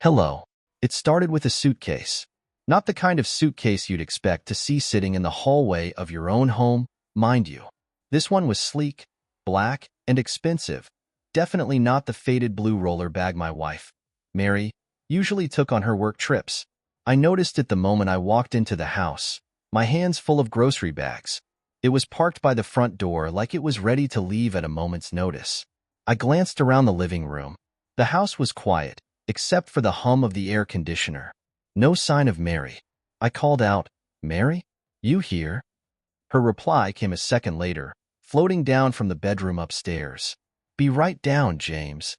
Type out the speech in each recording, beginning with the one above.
Hello. It started with a suitcase. Not the kind of suitcase you'd expect to see sitting in the hallway of your own home, mind you. This one was sleek, black, and expensive. Definitely not the faded blue roller bag my wife, Mary, usually took on her work trips. I noticed it the moment I walked into the house, my hands full of grocery bags. It was parked by the front door like it was ready to leave at a moment's notice. I glanced around the living room. The house was quiet, except for the hum of the air conditioner. No sign of Mary. I called out, "Mary? You here?" Her reply came a second later, floating down from the bedroom upstairs. "Be right down, James."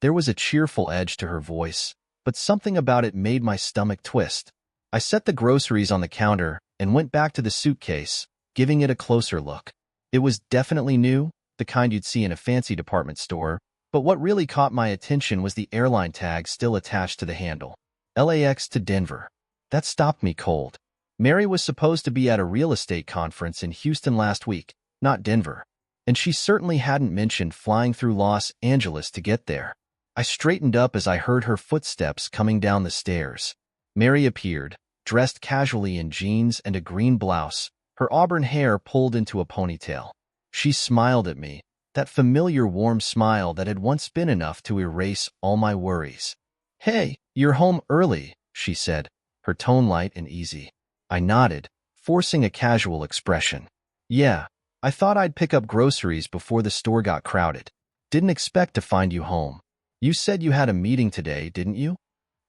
There was a cheerful edge to her voice, but something about it made my stomach twist. I set the groceries on the counter and went back to the suitcase, giving it a closer look. It was definitely new, the kind you'd see in a fancy department store, but what really caught my attention was the airline tag still attached to the handle. LAX to Denver. That stopped me cold. Mary was supposed to be at a real estate conference in Houston last week, not Denver, and she certainly hadn't mentioned flying through Los Angeles to get there. I straightened up as I heard her footsteps coming down the stairs. Mary appeared, dressed casually in jeans and a green blouse, her auburn hair pulled into a ponytail. She smiled at me, that familiar warm smile that had once been enough to erase all my worries. "Hey, you're home early," she said, her tone light and easy. I nodded, forcing a casual expression. "Yeah, I thought I'd pick up groceries before the store got crowded. Didn't expect to find you home. You said you had a meeting today, didn't you?"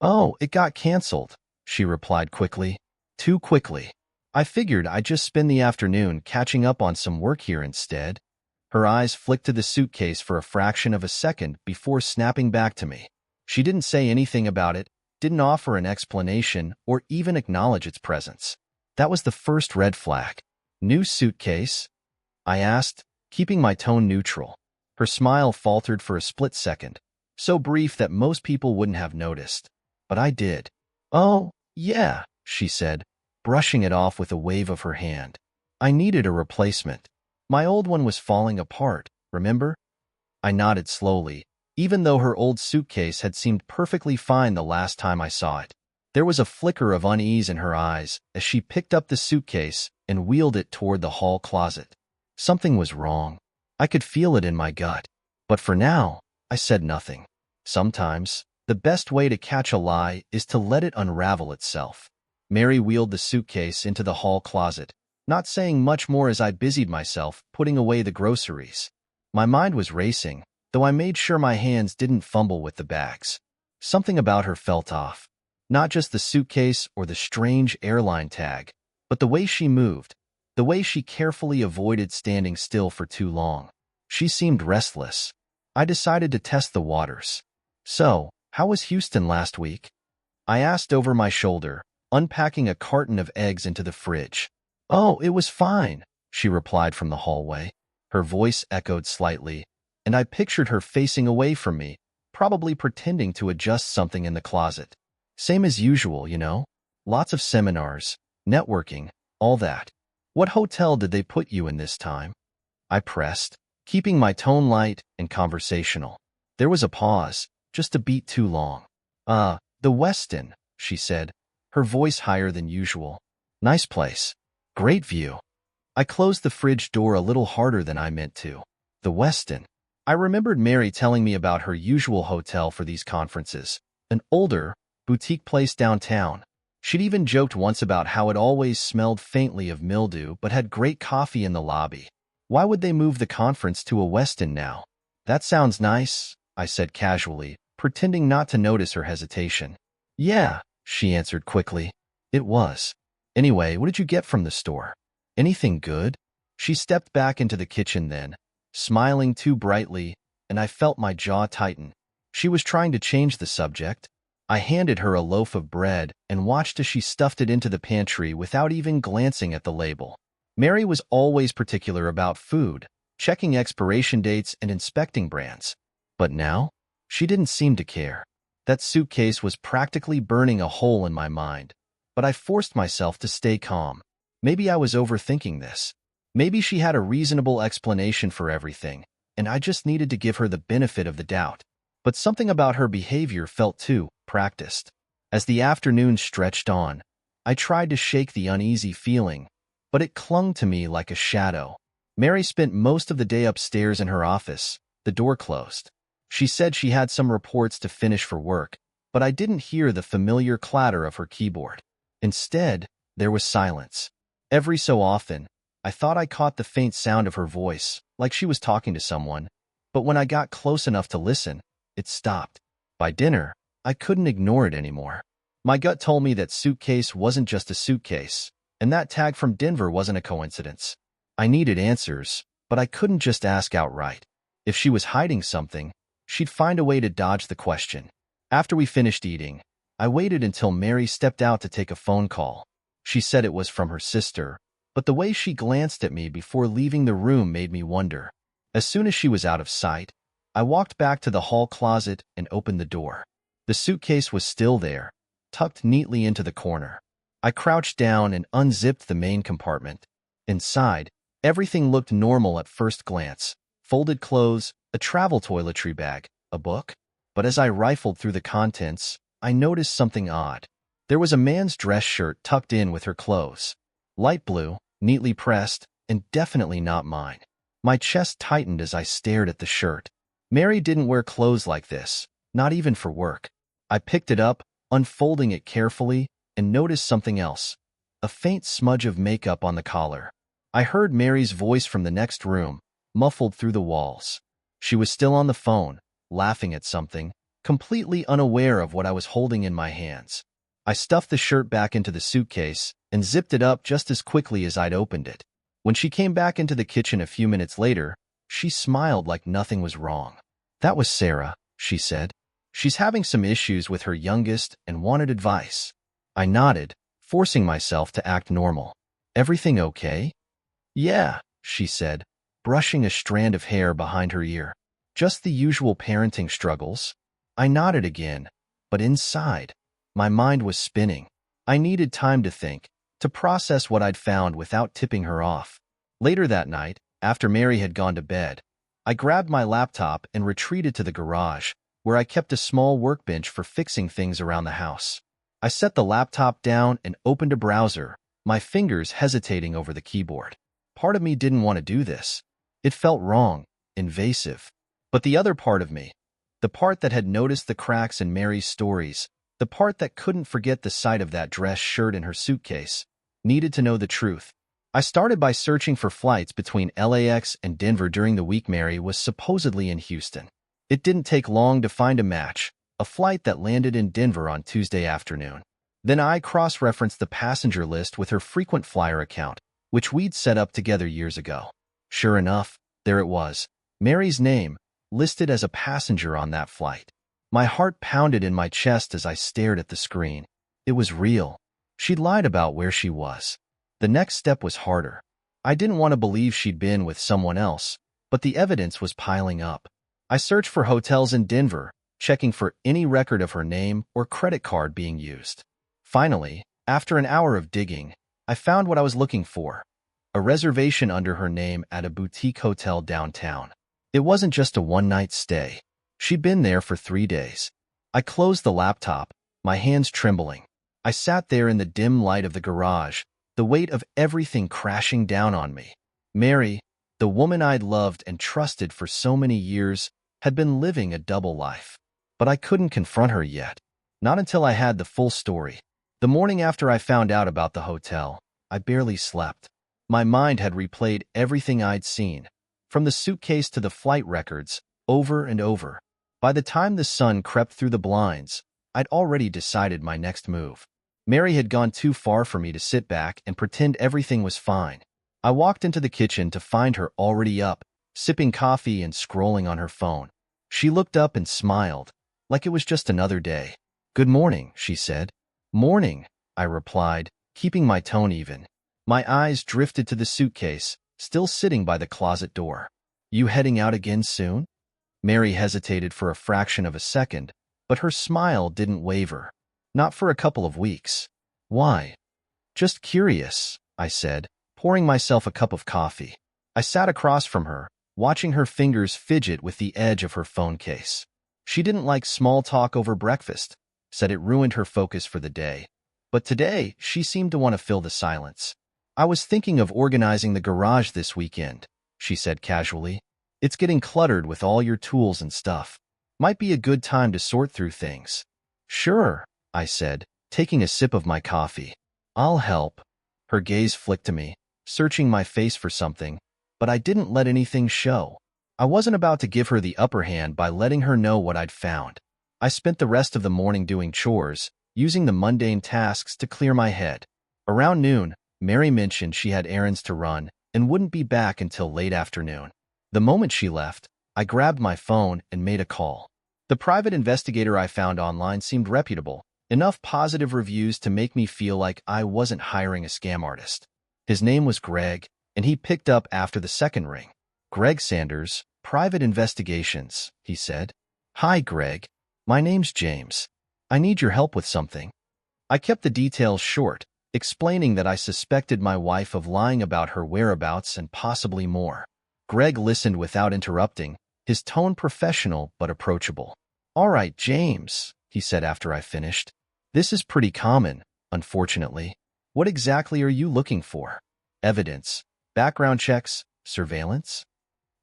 "Oh, it got canceled," she replied quickly. Too quickly. I figured I'd just spend the afternoon catching up on some work here instead. Her eyes flicked to the suitcase for a fraction of a second before snapping back to me. She didn't say anything about it, didn't offer an explanation, or even acknowledge its presence. That was the first red flag. "New suitcase?" I asked, keeping my tone neutral. Her smile faltered for a split second, so brief that most people wouldn't have noticed. But I did. "Oh, yeah," she said, brushing it off with a wave of her hand. "I needed a replacement. My old one was falling apart, remember?" I nodded slowly, even though her old suitcase had seemed perfectly fine the last time I saw it. There was a flicker of unease in her eyes as she picked up the suitcase and wheeled it toward the hall closet. Something was wrong. I could feel it in my gut. But for now, I said nothing. Sometimes, the best way to catch a lie is to let it unravel itself. Mary wheeled the suitcase into the hall closet, not saying much more as I busied myself putting away the groceries. My mind was racing, though I made sure my hands didn't fumble with the bags. Something about her felt off. Not just the suitcase or the strange airline tag, but the way she moved, the way she carefully avoided standing still for too long. She seemed restless. I decided to test the waters. "So, how was Houston last week?" I asked over my shoulder, unpacking a carton of eggs into the fridge. "Oh, it was fine," she replied from the hallway. Her voice echoed slightly, and I pictured her facing away from me, probably pretending to adjust something in the closet. "Same as usual, you know. Lots of seminars, networking, all that. What hotel did they put you in this time?" I pressed, keeping my tone light and conversational. There was a pause, just a beat too long. The Westin," she said, her voice higher than usual. "Nice place. Great view." I closed the fridge door a little harder than I meant to. The Westin. I remembered Mary telling me about her usual hotel for these conferences, an older, boutique place downtown. She'd even joked once about how it always smelled faintly of mildew but had great coffee in the lobby. Why would they move the conference to a Westin now? "That sounds nice," I said casually, pretending not to notice her hesitation. "Yeah," she answered quickly. "It was. Anyway, what did you get from the store? Anything good?" She stepped back into the kitchen then, smiling too brightly, and I felt my jaw tighten. She was trying to change the subject. I handed her a loaf of bread and watched as she stuffed it into the pantry without even glancing at the label. Mary was always particular about food, checking expiration dates and inspecting brands. But now, she didn't seem to care. That suitcase was practically burning a hole in my mind, but I forced myself to stay calm. Maybe I was overthinking this. Maybe she had a reasonable explanation for everything, and I just needed to give her the benefit of the doubt. But something about her behavior felt too practiced. As the afternoon stretched on, I tried to shake the uneasy feeling, but it clung to me like a shadow. Mary spent most of the day upstairs in her office, the door closed. She said she had some reports to finish for work, but I didn't hear the familiar clatter of her keyboard. Instead, there was silence. Every so often, I thought I caught the faint sound of her voice, like she was talking to someone, but when I got close enough to listen, it stopped. By dinner, I couldn't ignore it anymore. My gut told me that suitcase wasn't just a suitcase, and that tag from Denver wasn't a coincidence. I needed answers, but I couldn't just ask outright. If she was hiding something, she'd find a way to dodge the question. After we finished eating, I waited until Mary stepped out to take a phone call. She said it was from her sister, but the way she glanced at me before leaving the room made me wonder. As soon as she was out of sight, I walked back to the hall closet and opened the door. The suitcase was still there, tucked neatly into the corner. I crouched down and unzipped the main compartment. Inside, everything looked normal at first glance. Folded clothes, a travel toiletry bag, a book. But as I rifled through the contents, I noticed something odd. There was a man's dress shirt tucked in with her clothes. Light blue, neatly pressed, and definitely not mine. My chest tightened as I stared at the shirt. Mary didn't wear clothes like this, not even for work. I picked it up, unfolding it carefully, and noticed something else. A faint smudge of makeup on the collar. I heard Mary's voice from the next room, muffled through the walls. She was still on the phone, laughing at something, completely unaware of what I was holding in my hands. I stuffed the shirt back into the suitcase and zipped it up just as quickly as I'd opened it. When she came back into the kitchen a few minutes later, she smiled like nothing was wrong. "That was Sarah," she said. "She's having some issues with her youngest and wanted advice." I nodded, forcing myself to act normal. "Everything okay?" "Yeah," she said, brushing a strand of hair behind her ear. "Just the usual parenting struggles." I nodded again, but inside, my mind was spinning. I needed time to think, to process what I'd found without tipping her off. Later that night, after Mary had gone to bed, I grabbed my laptop and retreated to the garage, where I kept a small workbench for fixing things around the house. I set the laptop down and opened a browser, my fingers hesitating over the keyboard. Part of me didn't want to do this. It felt wrong, invasive. But the other part of me, the part that had noticed the cracks in Mary's stories, the part that couldn't forget the sight of that dress shirt in her suitcase, needed to know the truth. I started by searching for flights between LAX and Denver during the week Mary was supposedly in Houston. It didn't take long to find a match, a flight that landed in Denver on Tuesday afternoon. Then I cross-referenced the passenger list with her frequent flyer account, which we'd set up together years ago. Sure enough, there it was, Mary's name, listed as a passenger on that flight. My heart pounded in my chest as I stared at the screen. It was real. She'd lied about where she was. The next step was harder. I didn't want to believe she'd been with someone else, but the evidence was piling up. I searched for hotels in Denver, checking for any record of her name or credit card being used. Finally, after an hour of digging, I found what I was looking for: a reservation under her name at a boutique hotel downtown. It wasn't just a one-night stay. She'd been there for 3 days. I closed the laptop, my hands trembling. I sat there in the dim light of the garage, the weight of everything crashing down on me. Mary, the woman I'd loved and trusted for so many years, had been living a double life. But I couldn't confront her yet. Not until I had the full story. The morning after I found out about the hotel, I barely slept. My mind had replayed everything I'd seen, from the suitcase to the flight records, over and over. By the time the sun crept through the blinds, I'd already decided my next move. Mary had gone too far for me to sit back and pretend everything was fine. I walked into the kitchen to find her already up, sipping coffee and scrolling on her phone. She looked up and smiled, like it was just another day. "Good morning," she said. "Morning," I replied, keeping my tone even. My eyes drifted to the suitcase, still sitting by the closet door. "You heading out again soon?" Mary hesitated for a fraction of a second, but her smile didn't waver. "Not for a couple of weeks." "Why?" "Just curious," I said, pouring myself a cup of coffee. I sat across from her, watching her fingers fidget with the edge of her phone case. She didn't like small talk over breakfast. said it ruined her focus for the day. But today, she seemed to want to fill the silence. I was thinking of organizing the garage this weekend, she said casually. It's getting cluttered with all your tools and stuff. Might be a good time to sort through things. Sure, I said, taking a sip of my coffee. I'll help. Her gaze flicked to me, searching my face for something, but I didn't let anything show. I wasn't about to give her the upper hand by letting her know what I'd found. I spent the rest of the morning doing chores, using the mundane tasks to clear my head. Around noon, Mary mentioned she had errands to run and wouldn't be back until late afternoon. The moment she left, I grabbed my phone and made a call. The private investigator I found online seemed reputable, enough positive reviews to make me feel like I wasn't hiring a scam artist. His name was Greg, and he picked up after the second ring. Greg Sanders, Private Investigations, he said. Hi, Greg. My name's James. I need your help with something. I kept the details short, explaining that I suspected my wife of lying about her whereabouts and possibly more. Greg listened without interrupting, his tone professional but approachable. All right, James, he said after I finished. This is pretty common, unfortunately. What exactly are you looking for? Evidence, background checks, surveillance?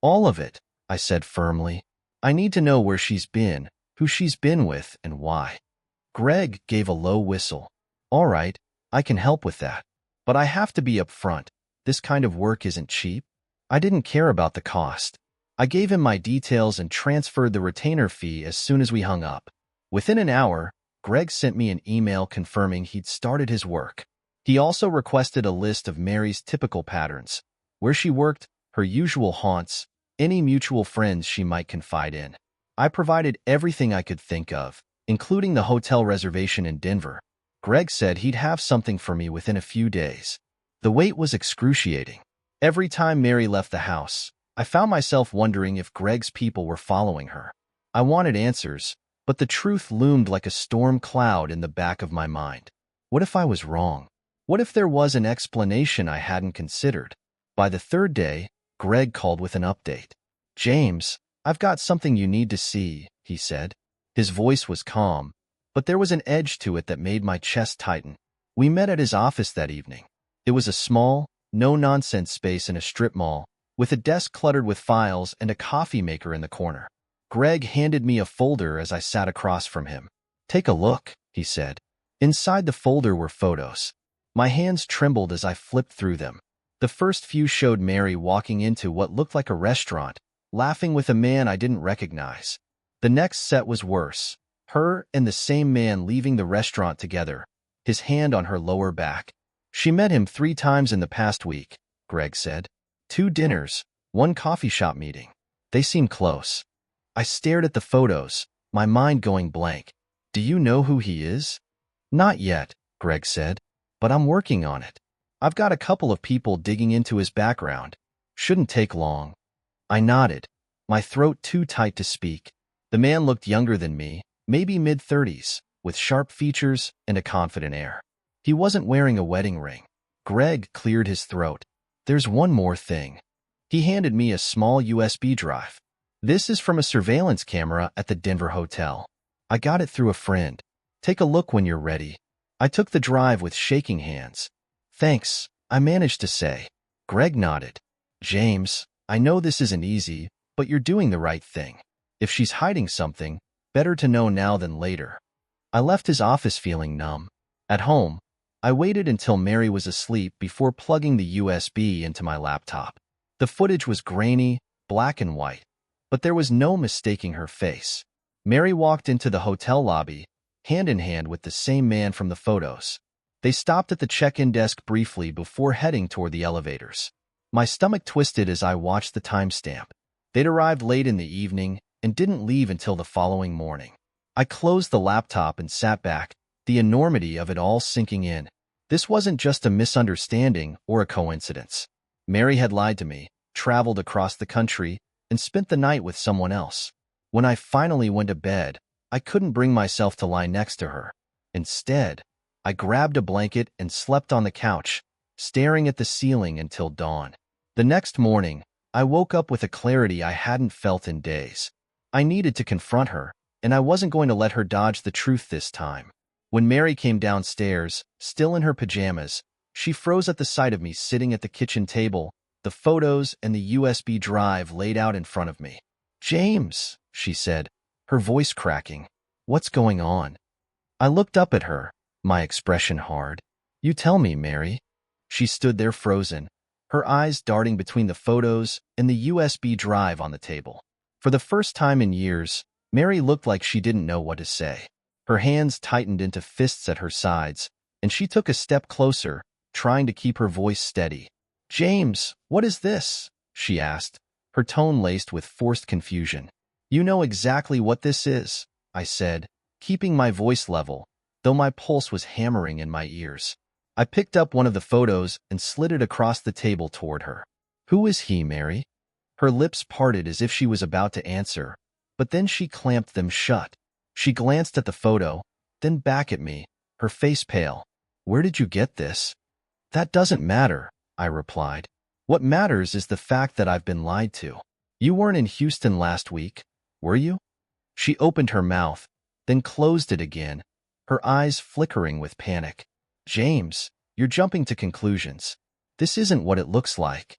All of it, I said firmly. I need to know where she's been, who she's been with, and why. Greg gave a low whistle. All right, I can help with that. But I have to be upfront. This kind of work isn't cheap. I didn't care about the cost. I gave him my details and transferred the retainer fee as soon as we hung up. Within an hour, Greg sent me an email confirming he'd started his work. He also requested a list of Mary's typical patterns, where she worked, her usual haunts, any mutual friends she might confide in. I provided everything I could think of, including the hotel reservation in Denver. Greg said he'd have something for me within a few days. The wait was excruciating. Every time Mary left the house, I found myself wondering if Greg's people were following her. I wanted answers, but the truth loomed like a storm cloud in the back of my mind. What if I was wrong? What if there was an explanation I hadn't considered? By the third day, Greg called with an update. James, I've got something you need to see, he said. His voice was calm, but there was an edge to it that made my chest tighten. We met at his office that evening. It was a small, no-nonsense space in a strip mall, with a desk cluttered with files and a coffee maker in the corner. Greg handed me a folder as I sat across from him. Take a look, he said. Inside the folder were photos. My hands trembled as I flipped through them. The first few showed Mary walking into what looked like a restaurant, laughing with a man I didn't recognize. The next set was worse. Her and the same man leaving the restaurant together, his hand on her lower back. She met him 3 times in the past week, Greg said. 2 dinners, 1 coffee shop meeting. They seemed close. I stared at the photos, my mind going blank. Do you know who he is? Not yet, Greg said, but I'm working on it. I've got a couple of people digging into his background. Shouldn't take long. I nodded, my throat too tight to speak. The man looked younger than me, maybe mid-30s, with sharp features and a confident air. He wasn't wearing a wedding ring. Greg cleared his throat. There's one more thing. He handed me a small USB drive. This is from a surveillance camera at the Denver hotel. I got it through a friend. Take a look when you're ready. I took the drive with shaking hands. Thanks, I managed to say. Greg nodded. James, I know this isn't easy, but you're doing the right thing. If she's hiding something, better to know now than later. I left his office feeling numb. At home, I waited until Mary was asleep before plugging the USB into my laptop. The footage was grainy, black and white, but there was no mistaking her face. Mary walked into the hotel lobby, hand in hand with the same man from the photos. They stopped at the check-in desk briefly before heading toward the elevators. My stomach twisted as I watched the timestamp. They'd arrived late in the evening and didn't leave until the following morning. I closed the laptop and sat back, the enormity of it all sinking in. This wasn't just a misunderstanding or a coincidence. Mary had lied to me, traveled across the country, and spent the night with someone else. When I finally went to bed, I couldn't bring myself to lie next to her. Instead, I grabbed a blanket and slept on the couch, staring at the ceiling until dawn. The next morning, I woke up with a clarity I hadn't felt in days. I needed to confront her, and I wasn't going to let her dodge the truth this time. When Mary came downstairs, still in her pajamas, she froze at the sight of me sitting at the kitchen table, the photos and the USB drive laid out in front of me. "James," she said, her voice cracking. "What's going on?" I looked up at her, my expression hard. "You tell me, Mary." She stood there frozen, her eyes darting between the photos and the USB drive on the table. For the first time in years, Mary looked like she didn't know what to say. Her hands tightened into fists at her sides, and she took a step closer, trying to keep her voice steady. "James, what is this?" she asked, her tone laced with forced confusion. "You know exactly what this is," I said, keeping my voice level, though my pulse was hammering in my ears. I picked up one of the photos and slid it across the table toward her. "Who is he, Mary?" Her lips parted as if she was about to answer, but then she clamped them shut. She glanced at the photo, then back at me, her face pale. "Where did you get this?" "That doesn't matter," I replied. "What matters is the fact that I've been lied to. You weren't in Houston last week, were you?" She opened her mouth, then closed it again, her eyes flickering with panic. "James, you're jumping to conclusions. This isn't what it looks like."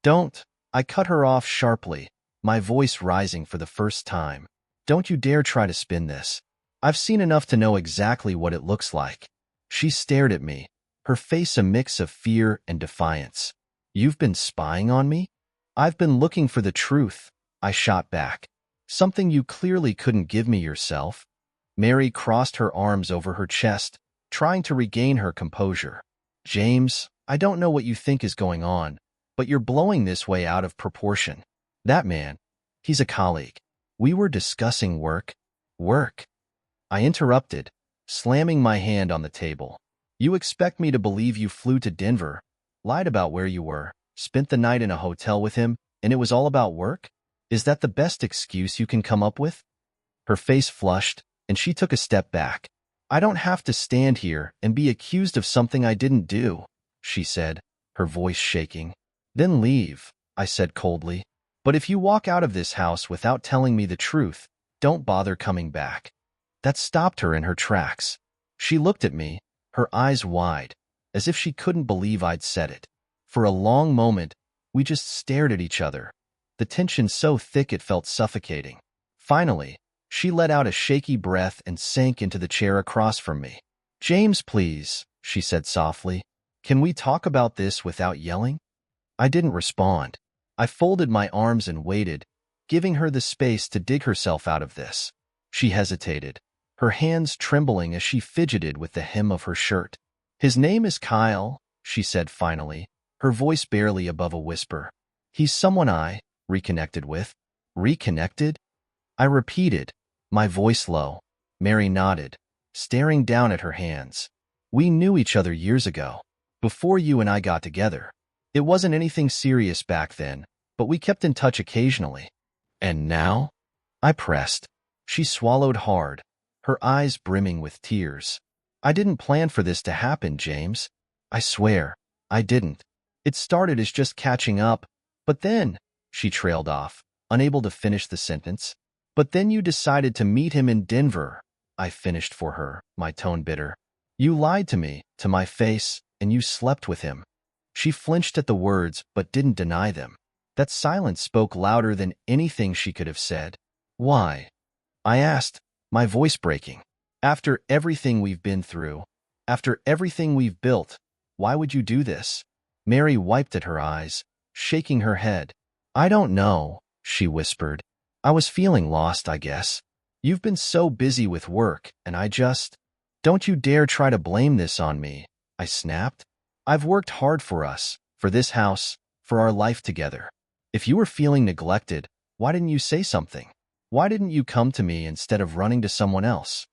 "Don't," I cut her off sharply, my voice rising for the first time. "Don't you dare try to spin this. I've seen enough to know exactly what it looks like." She stared at me, her face a mix of fear and defiance. "You've been spying on me?" "I've been looking for the truth," I shot back. "Something you clearly couldn't give me yourself." Mary crossed her arms over her chest, trying to regain her composure. "James, I don't know what you think is going on, but you're blowing this way out of proportion. That man, he's a colleague. We were discussing work." "Work?" I interrupted, slamming my hand on the table. "You expect me to believe you flew to Denver, lied about where you were, spent the night in a hotel with him, and it was all about work? Is that the best excuse you can come up with?" Her face flushed, and she took a step back. "I don't have to stand here and be accused of something I didn't do," she said, her voice shaking. "Then leave," I said coldly. "But if you walk out of this house without telling me the truth, don't bother coming back." That stopped her in her tracks. She looked at me, her eyes wide, as if she couldn't believe I'd said it. For a long moment, we just stared at each other, the tension so thick it felt suffocating. Finally, she let out a shaky breath and sank into the chair across from me. "James, please," she said softly. "Can we talk about this without yelling?" I didn't respond. I folded my arms and waited, giving her the space to dig herself out of this. She hesitated, her hands trembling as she fidgeted with the hem of her shirt. "His name is Kyle," she said finally, her voice barely above a whisper. "He's someone I reconnected with." "Reconnected?" I repeated, my voice low. Mary nodded, staring down at her hands. "We knew each other years ago, before you and I got together. It wasn't anything serious back then, but we kept in touch occasionally." "And now?" I pressed. She swallowed hard, her eyes brimming with tears. "I didn't plan for this to happen, James. I swear, I didn't. It started as just catching up, but then," she trailed off, unable to finish the sentence. "But then you decided to meet him in Denver," I finished for her, my tone bitter. "You lied to me, to my face, and you slept with him." She flinched at the words but didn't deny them. That silence spoke louder than anything she could have said. "Why?" I asked, my voice breaking. "After everything we've been through, after everything we've built, why would you do this?" Mary wiped at her eyes, shaking her head. "I don't know," she whispered. "I was feeling lost, I guess. You've been so busy with work, and I just—" "Don't you dare try to blame this on me," I snapped. "I've worked hard for us, for this house, for our life together. If you were feeling neglected, why didn't you say something? Why didn't you come to me instead of running to someone else?"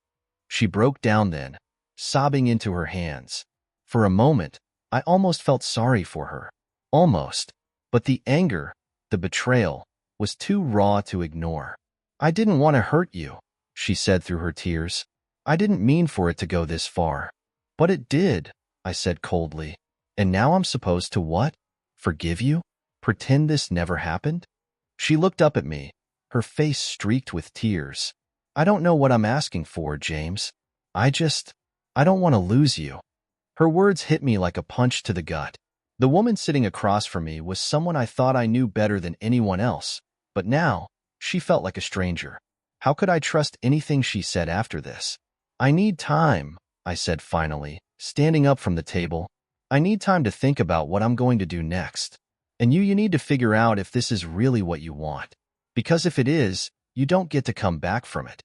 She broke down then, sobbing into her hands. For a moment, I almost felt sorry for her. Almost. But the anger, the betrayal, was too raw to ignore. "I didn't want to hurt you," she said through her tears. "I didn't mean for it to go this far." "But it did," I said coldly. "And now I'm supposed to what? Forgive you? Pretend this never happened?" She looked up at me, her face streaked with tears. I don't know what I'm asking for, James. I just, I don't want to lose you. Her words hit me like a punch to the gut. The woman sitting across from me was someone I thought I knew better than anyone else, but now, she felt like a stranger. How could I trust anything she said after this? I need time, I said finally, standing up from the table. I need time to think about what I'm going to do next. And you need to figure out if this is really what you want. Because if it is, you don't get to come back from it.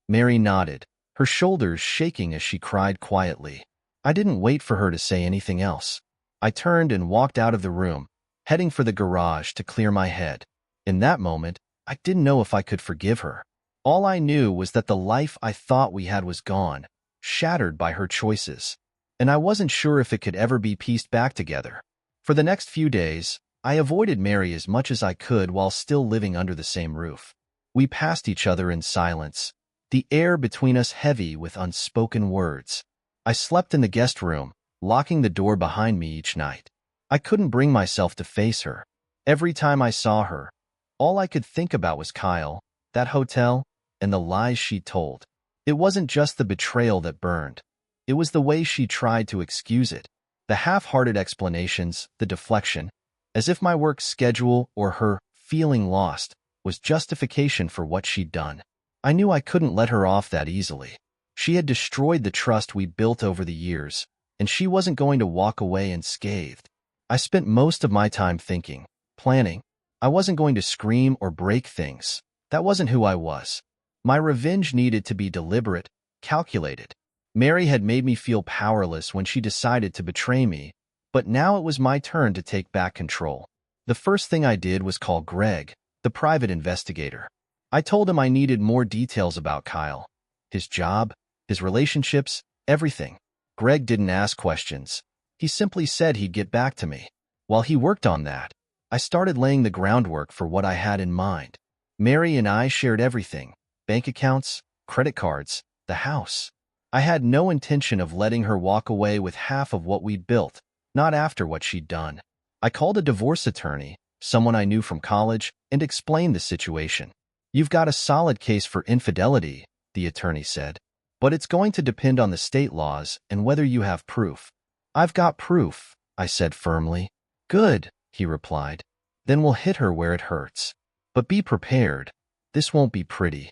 Mary nodded, her shoulders shaking as she cried quietly. I didn't wait for her to say anything else. I turned and walked out of the room, heading for the garage to clear my head. In that moment, I didn't know if I could forgive her. All I knew was that the life I thought we had was gone, shattered by her choices. And I wasn't sure if it could ever be pieced back together. For the next few days, I avoided Mary as much as I could while still living under the same roof. We passed each other in silence, the air between us heavy with unspoken words. I slept in the guest room, locking the door behind me each night. I couldn't bring myself to face her. Every time I saw her, all I could think about was Kyle, that hotel, and the lies she told. It wasn't just the betrayal that burned. It was the way she tried to excuse it, the half-hearted explanations, the deflection, as if my work schedule or her feeling lost was justification for what she'd done. I knew I couldn't let her off that easily. She had destroyed the trust we built over the years, and she wasn't going to walk away unscathed. I spent most of my time thinking, planning. I wasn't going to scream or break things. That wasn't who I was. My revenge needed to be deliberate, calculated. Mary had made me feel powerless when she decided to betray me, but now it was my turn to take back control. The first thing I did was call Greg, the private investigator. I told him I needed more details about Kyle, his job, his relationships, everything. Greg didn't ask questions. He simply said he'd get back to me. While he worked on that, I started laying the groundwork for what I had in mind. Mary and I shared everything: bank accounts, credit cards, the house. I had no intention of letting her walk away with half of what we'd built, not after what she'd done. I called a divorce attorney, someone I knew from college, and explained the situation. You've got a solid case for infidelity, the attorney said, but it's going to depend on the state laws and whether you have proof. I've got proof, I said firmly. Good, he replied. Then we'll hit her where it hurts. But be prepared. This won't be pretty.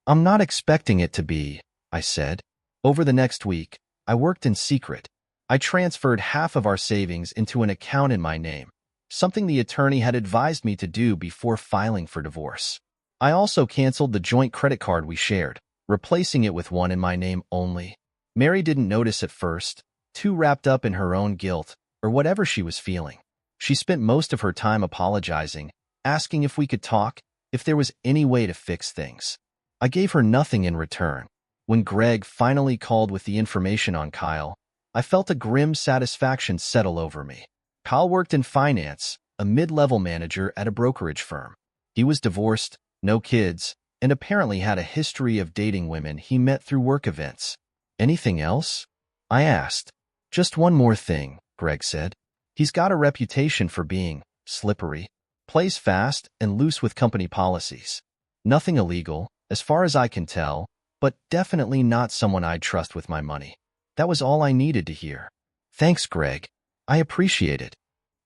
I'm not expecting it to be, I said. Over the next week, I worked in secret. I transferred half of our savings into an account in my name, something the attorney had advised me to do before filing for divorce. I also canceled the joint credit card we shared, replacing it with one in my name only. Mary didn't notice at first, too wrapped up in her own guilt or whatever she was feeling. She spent most of her time apologizing, asking if we could talk, if there was any way to fix things. I gave her nothing in return. When Greg finally called with the information on Kyle, I felt a grim satisfaction settle over me. Kyle worked in finance, a mid-level manager at a brokerage firm. He was divorced, no kids, and apparently had a history of dating women he met through work events. Anything else? I asked. Just one more thing, Greg said. He's got a reputation for being slippery, plays fast and loose with company policies. Nothing illegal, as far as I can tell, but definitely not someone I'd trust with my money. That was all I needed to hear. Thanks, Greg. I appreciate it.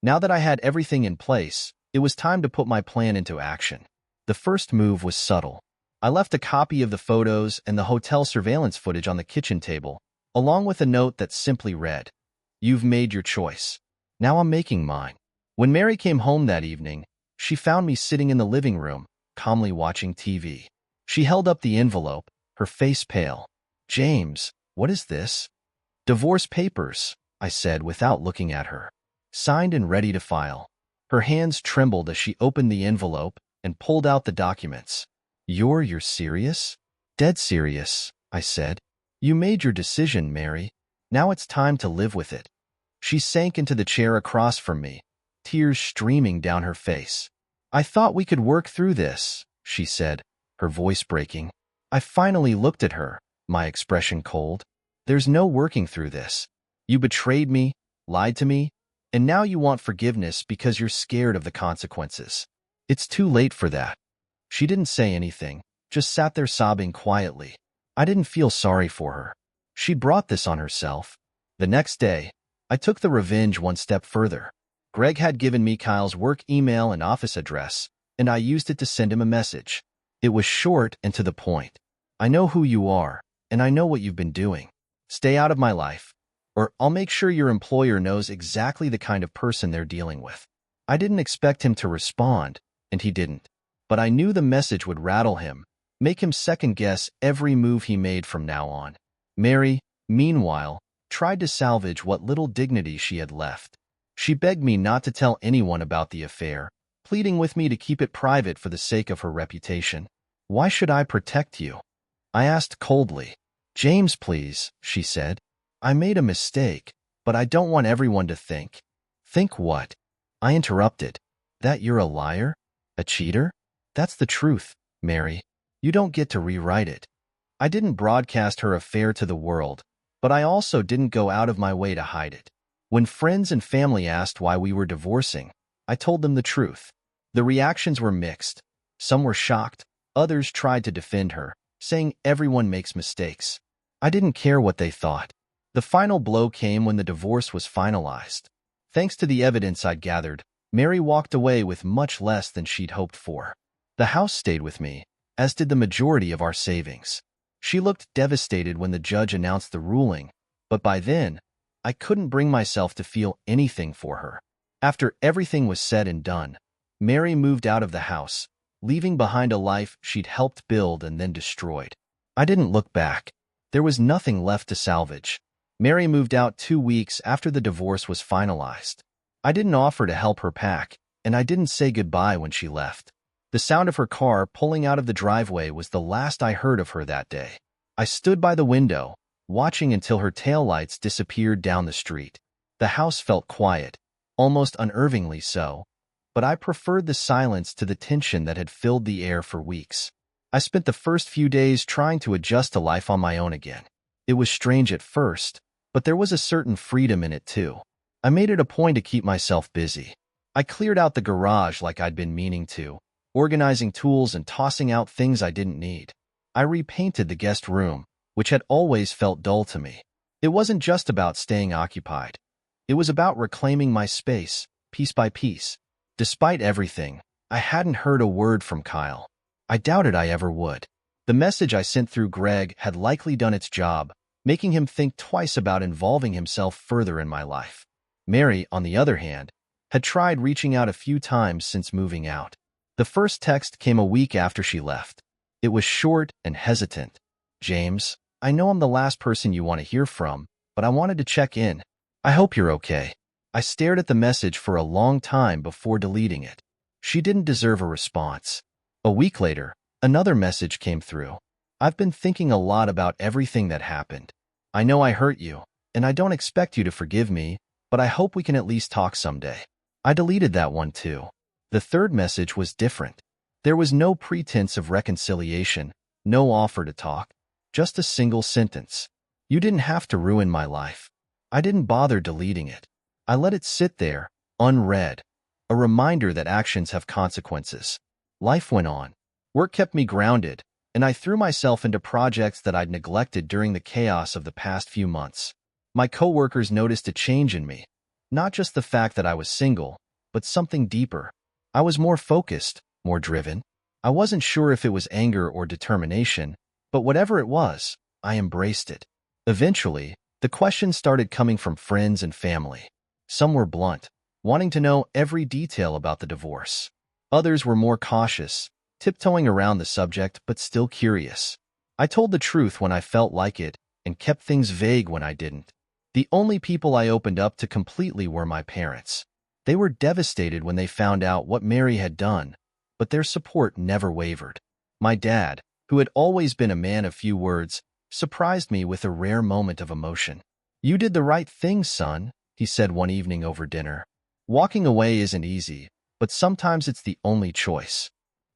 Now that I had everything in place, it was time to put my plan into action. The first move was subtle. I left a copy of the photos and the hotel surveillance footage on the kitchen table, along with a note that simply read, "You've made your choice. Now I'm making mine." When Mary came home that evening, she found me sitting in the living room, calmly watching TV. She held up the envelope, her face pale. "James, what is this?" "Divorce papers," I said without looking at her. "Signed and ready to file." Her hands trembled as she opened the envelope and pulled out the documents. You're serious?" "Dead serious," I said. "You made your decision, Mary. Now it's time to live with it." She sank into the chair across from me, tears streaming down her face. "I thought we could work through this," she said, her voice breaking. I finally looked at her, my expression cold. "There's no working through this. You betrayed me, lied to me, and now you want forgiveness because you're scared of the consequences. It's too late for that." She didn't say anything, just sat there sobbing quietly. I didn't feel sorry for her. She brought this on herself. The next day, I took the revenge one step further. Greg had given me Kyle's work email and office address, and I used it to send him a message. It was short and to the point. I know who you are, and I know what you've been doing. Stay out of my life, or I'll make sure your employer knows exactly the kind of person they're dealing with. I didn't expect him to respond, and he didn't. But I knew the message would rattle him, make him second-guess every move he made from now on. Mary, meanwhile, tried to salvage what little dignity she had left. She begged me not to tell anyone about the affair, pleading with me to keep it private for the sake of her reputation. Why should I protect you? I asked coldly. James, please, she said. I made a mistake, but I don't want everyone to think. Think what? I interrupted. That you're a liar? A cheater? That's the truth, Mary. You don't get to rewrite it. I didn't broadcast her affair to the world, but I also didn't go out of my way to hide it. When friends and family asked why we were divorcing, I told them the truth. The reactions were mixed. Some were shocked, others tried to defend her, saying everyone makes mistakes. I didn't care what they thought. The final blow came when the divorce was finalized. Thanks to the evidence I'd gathered, Mary walked away with much less than she'd hoped for. The house stayed with me, as did the majority of our savings. She looked devastated when the judge announced the ruling, but by then, I couldn't bring myself to feel anything for her. After everything was said and done, Mary moved out of the house, leaving behind a life she'd helped build and then destroyed. I didn't look back. There was nothing left to salvage. Mary moved out 2 weeks after the divorce was finalized. I didn't offer to help her pack, and I didn't say goodbye when she left. The sound of her car pulling out of the driveway was the last I heard of her that day. I stood by the window, watching until her taillights disappeared down the street. The house felt quiet, almost unnervingly so, but I preferred the silence to the tension that had filled the air for weeks. I spent the first few days trying to adjust to life on my own again. It was strange at first, but there was a certain freedom in it too. I made it a point to keep myself busy. I cleared out the garage like I'd been meaning to, organizing tools and tossing out things I didn't need. I repainted the guest room, which had always felt dull to me. It wasn't just about staying occupied. It was about reclaiming my space, piece by piece. Despite everything, I hadn't heard a word from Kyle. I doubted I ever would. The message I sent through Greg had likely done its job, making him think twice about involving himself further in my life. Mary, on the other hand, had tried reaching out a few times since moving out. The first text came a week after she left. It was short and hesitant. James, I know I'm the last person you want to hear from, but I wanted to check in. I hope you're okay. I stared at the message for a long time before deleting it. She didn't deserve a response. A week later, another message came through. I've been thinking a lot about everything that happened. I know I hurt you, and I don't expect you to forgive me, but I hope we can at least talk someday. I deleted that one too. The third message was different. There was no pretense of reconciliation, no offer to talk, just a single sentence. You didn't have to ruin my life. I didn't bother deleting it. I let it sit there, unread, a reminder that actions have consequences. Life went on. Work kept me grounded, and I threw myself into projects that I'd neglected during the chaos of the past few months. My coworkers noticed a change in me, not just the fact that I was single, but something deeper. I was more focused, more driven. I wasn't sure if it was anger or determination, but whatever it was, I embraced it. Eventually, the questions started coming from friends and family. Some were blunt, wanting to know every detail about the divorce. Others were more cautious, tiptoeing around the subject but still curious. I told the truth when I felt like it and kept things vague when I didn't. The only people I opened up to completely were my parents. They were devastated when they found out what Mary had done, but their support never wavered. My dad, who had always been a man of few words, surprised me with a rare moment of emotion. "You did the right thing, son," he said one evening over dinner. "Walking away isn't easy, but sometimes it's the only choice."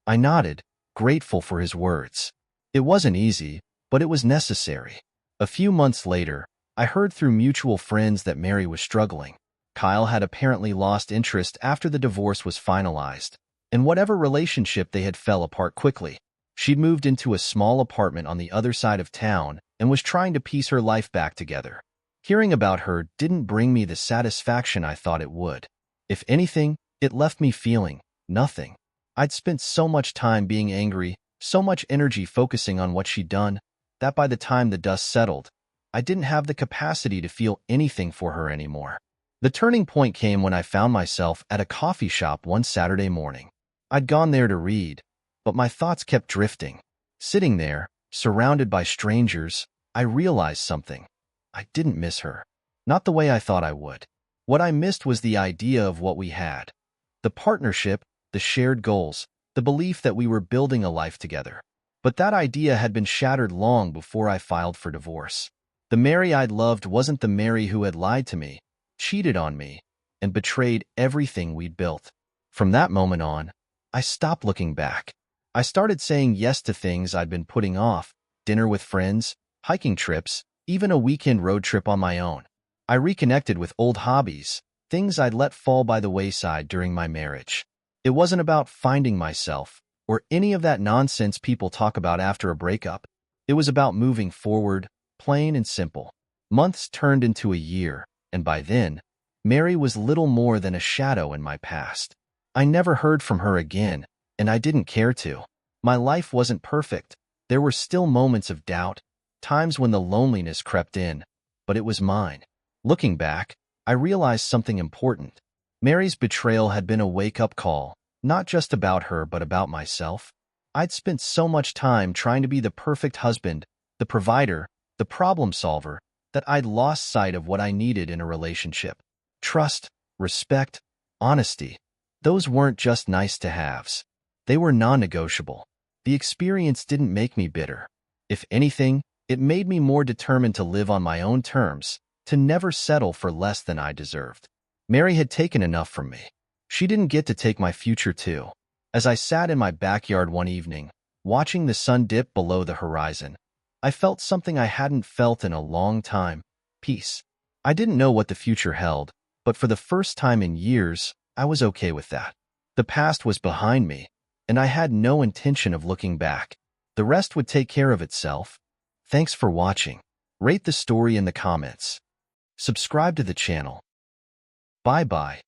I nodded, grateful for his words. It wasn't easy, but it was necessary. A few months later, I heard through mutual friends that Mary was struggling. Kyle had apparently lost interest after the divorce was finalized, and whatever relationship they had fell apart quickly. She'd moved into a small apartment on the other side of town and was trying to piece her life back together. Hearing about her didn't bring me the satisfaction I thought it would. If anything, it left me feeling nothing. I'd spent so much time being angry, so much energy focusing on what she'd done, that by the time the dust settled, I didn't have the capacity to feel anything for her anymore. The turning point came when I found myself at a coffee shop one Saturday morning. I'd gone there to read, but my thoughts kept drifting. Sitting there, surrounded by strangers, I realized something. I didn't miss her. Not the way I thought I would. What I missed was the idea of what we had. The partnership, the shared goals, the belief that we were building a life together. But that idea had been shattered long before I filed for divorce. The Mary I'd loved wasn't the Mary who had lied to me, cheated on me, and betrayed everything we'd built. From that moment on, I stopped looking back. I started saying yes to things I'd been putting off, dinner with friends, hiking trips, even a weekend road trip on my own. I reconnected with old hobbies, things I'd let fall by the wayside during my marriage. It wasn't about finding myself, or any of that nonsense people talk about after a breakup. It was about moving forward, plain and simple. Months turned into a year, and by then, Mary was little more than a shadow in my past. I never heard from her again, and I didn't care to. My life wasn't perfect. There were still moments of doubt, times when the loneliness crept in, but it was mine. Looking back, I realized something important. Mary's betrayal had been a wake-up call, not just about her but about myself. I'd spent so much time trying to be the perfect husband, the provider, the problem solver, that I'd lost sight of what I needed in a relationship. Trust, respect, honesty. Those weren't just nice-to-haves. They were non-negotiable. The experience didn't make me bitter. If anything, it made me more determined to live on my own terms, to never settle for less than I deserved. Mary had taken enough from me. She didn't get to take my future too. As I sat in my backyard one evening, watching the sun dip below the horizon, I felt something I hadn't felt in a long time: peace. I didn't know what the future held, but for the first time in years, I was okay with that. The past was behind me, and I had no intention of looking back. The rest would take care of itself. Thanks for watching. Rate the story in the comments. Subscribe to the channel. Bye-bye.